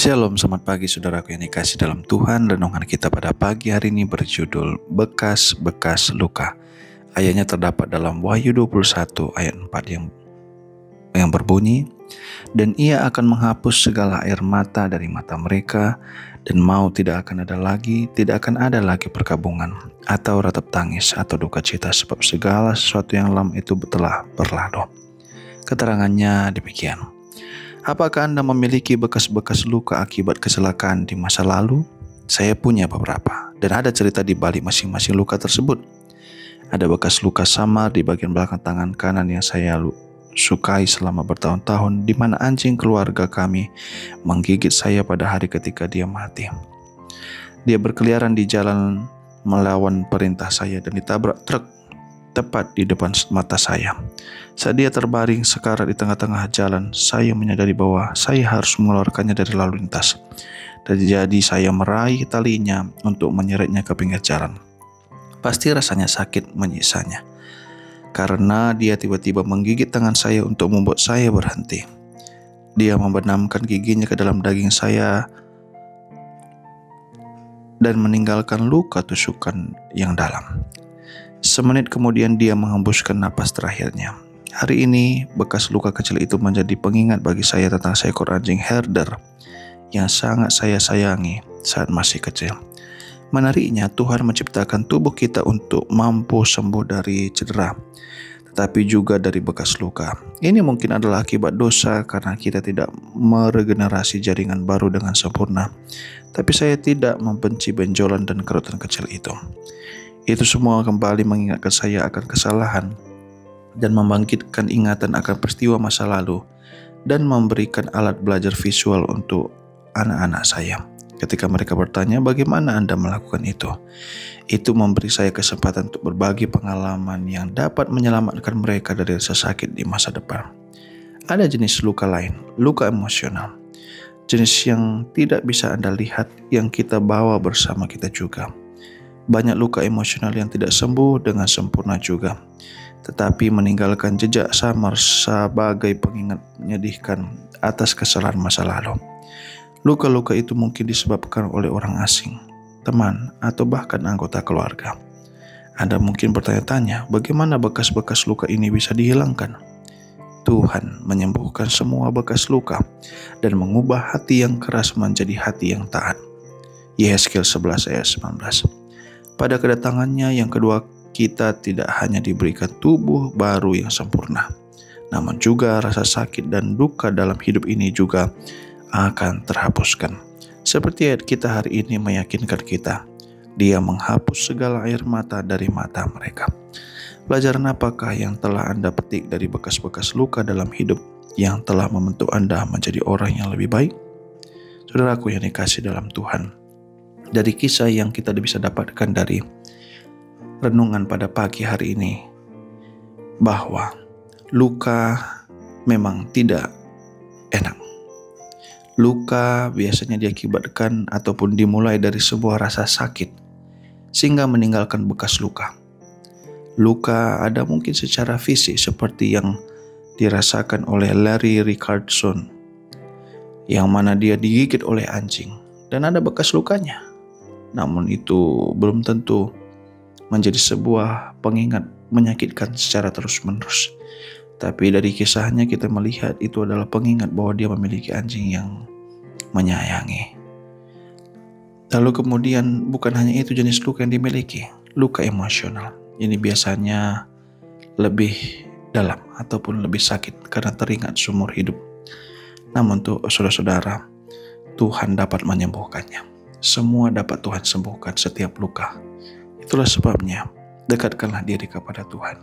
Shalom, selamat pagi saudaraku yang dikasih dalam Tuhan. Renungan kita pada pagi hari ini berjudul Bekas-bekas Luka. Ayatnya terdapat dalam Wahyu 21 ayat 4 yang berbunyi, "Dan ia akan menghapus segala air mata dari mata mereka, dan maut tidak akan ada lagi perkabungan, atau ratap tangis, atau duka cita, sebab segala sesuatu yang lam itu telah berlalu." Keterangannya demikian. Apakah Anda memiliki bekas-bekas luka akibat kecelakaan di masa lalu? Saya punya beberapa, dan ada cerita di balik masing-masing luka tersebut. Ada bekas luka samar di bagian belakang tangan kanan yang saya sukai selama bertahun-tahun, di mana anjing keluarga kami menggigit saya pada hari ketika dia mati. Dia berkeliaran di jalan melawan perintah saya dan ditabrak truk tepat di depan mata saya. Saat dia terbaring sekarat di tengah-tengah jalan, saya menyadari bahwa saya harus mengeluarkannya dari lalu lintas. Dan jadi saya meraih talinya untuk menyeretnya ke pinggir jalan. Pasti rasanya sakit menyisanya, karena dia tiba-tiba menggigit tangan saya untuk membuat saya berhenti. Dia membenamkan giginya ke dalam daging saya dan meninggalkan luka tusukan yang dalam. Semenit kemudian dia menghembuskan napas terakhirnya. Hari ini bekas luka kecil itu menjadi pengingat bagi saya tentang seekor anjing herder yang sangat saya sayangi saat masih kecil. Menariknya, Tuhan menciptakan tubuh kita untuk mampu sembuh dari cedera, tetapi juga dari bekas luka. Ini mungkin adalah akibat dosa karena kita tidak meregenerasi jaringan baru dengan sempurna. Tapi saya tidak membenci benjolan dan kerutan kecil itu. Itu semua kembali mengingatkan saya akan kesalahan dan membangkitkan ingatan akan peristiwa masa lalu dan memberikan alat belajar visual untuk anak-anak saya. Ketika mereka bertanya, "Bagaimana Anda melakukan itu?" Itu memberi saya kesempatan untuk berbagi pengalaman yang dapat menyelamatkan mereka dari rasa sakit di masa depan. Ada jenis luka lain, luka emosional. Jenis yang tidak bisa Anda lihat, yang kita bawa bersama kita juga. Banyak luka emosional yang tidak sembuh dengan sempurna juga, tetapi meninggalkan jejak samar sebagai pengingat menyedihkan atas kesalahan masa lalu. Luka-luka itu mungkin disebabkan oleh orang asing, teman, atau bahkan anggota keluarga. Anda mungkin bertanya-tanya, bagaimana bekas-bekas luka ini bisa dihilangkan? Tuhan menyembuhkan semua bekas luka dan mengubah hati yang keras menjadi hati yang taat. Yehezkiel 11 ayat 19. Pada kedatangannya yang kedua, kita tidak hanya diberikan tubuh baru yang sempurna, namun juga rasa sakit dan duka dalam hidup ini juga akan terhapuskan. Seperti ayat kita hari ini meyakinkan kita, Dia menghapus segala air mata dari mata mereka. Pelajaran apakah yang telah Anda petik dari bekas-bekas luka dalam hidup yang telah membentuk Anda menjadi orang yang lebih baik? Saudaraku yang dikasih dalam Tuhan, dari kisah yang kita bisa dapatkan dari renungan pada pagi hari ini, bahwa luka memang tidak enak. Luka biasanya diakibatkan ataupun dimulai dari sebuah rasa sakit sehingga meninggalkan bekas luka. Luka ada mungkin secara fisik seperti yang dirasakan oleh Larry Richardson, yang mana dia digigit oleh anjing dan ada bekas lukanya. Namun itu belum tentu menjadi sebuah pengingat menyakitkan secara terus-menerus. Tapi dari kisahnya kita melihat itu adalah pengingat bahwa dia memiliki anjing yang menyayangi. Lalu kemudian bukan hanya itu jenis luka yang dimiliki, luka emosional. Ini biasanya lebih dalam ataupun lebih sakit karena teringat seumur hidup. Namun untuk saudara-saudara, Tuhan dapat menyembuhkannya. Semua dapat Tuhan sembuhkan, setiap luka. Itulah sebabnya dekatkanlah diri kepada Tuhan,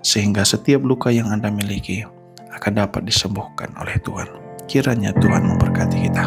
sehingga setiap luka yang Anda miliki akan dapat disembuhkan oleh Tuhan. Kiranya Tuhan memberkati kita.